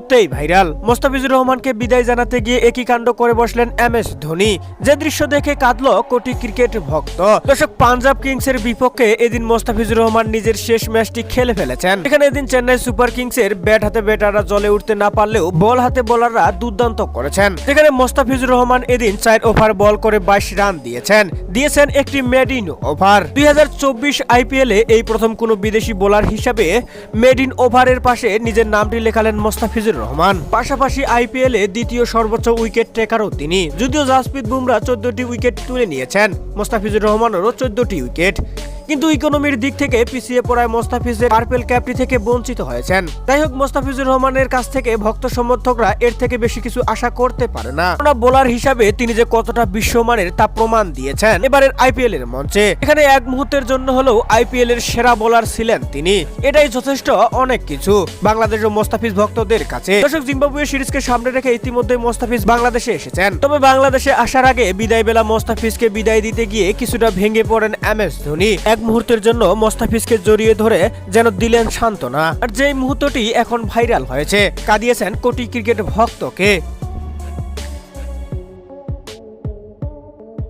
মুহূর্তেই ভাইরাল। মোস্তাফিজুর রহমানকে বিদায় জানাতে গিয়ে একই কাণ্ড করে বসলেন MS ধোনি, যে দৃশ্য দেখে কাঁদলো কোটি ক্রিকেট ভক্ত। দর্শক, পাঞ্জাব কিংসের বিপক্ষে এদিন মোস্তাফিজুর রহমান নিজের শেষ ম্যাচটি খেলে ফেলেছেন। এখানে এদিন চেন্নাই সুপার কিংসের ব্যাট হাতে ব্যাটাররা জ্বলে উঠতে না পারলেও বল হাতে বোলাররা দুর্দান্ত করেছেন। যেখানে মোস্তাফিজুর রহমান এদিন 4 ওভার বল করে 22 রান দিয়েছেন একটি মেড ইন ওভার। 2024 IPL-এ এই প্রথম কোনো বিদেশি বোলার হিসাবে মেড ইন ওভারের পাশে নিজের নামটি লেখালেন মোস্তাফিজুর রহমান। পাশাপাশি IPL-এ দ্বিতীয় সর্বোচ্চ উইকেট টেকারও তিনি। যদিও জাসপ্রীত বুমরা 14টি উইকেট তুলে নিয়েছেন, মোস্তাফিজুর রহমানেরও 14টি উইকেট। কিন্তু ইকোনমির দিক থেকে পিছিয়ে পড়ায় মোস্তাফিজের পার্পেল ক্যাপটি থেকে বঞ্চিত হয়েছেন। যাই হোক, মোস্তাফিজুর রহমানের কাছ থেকে ভক্ত সমর্থকরা এর থেকে বেশি কিছু আশা করতে পারে না। বোলার হিসাবে তিনি যে কতটা বিশ্বমানের তা প্রমাণ দিয়েছেন এবারের IPL এর মঞ্চে। এখানে এক মুহূর্তের জন্য হলেও IPL এর সেরা বোলার ছিলেন তিনি, এটাই যথেষ্ট অনেক কিছু বাংলাদেশ ও মোস্তাফিজ ভক্তদের কাছে। দর্শক, জিম্বাবুয়ে সিরিজকে সামনে রেখে ইতিমধ্যে মোস্তাফিজ বাংলাদেশে এসেছেন। তবে বাংলাদেশে আসার আগে বিদায় বেলা মোস্তাফিজকে বিদায় দিতে গিয়ে কিছুটা ভেঙে পড়েন MS ধোনি। এক মুহূর্তের জন্য মোস্তাফিজকে জড়িয়ে ধরে যেন দিলেন সান্ত্বনা। আর যেই মুহূর্তটি এখন ভাইরাল হয়েছে, কাঁদিয়েছেন কোটি ক্রিকেট ভক্তকে।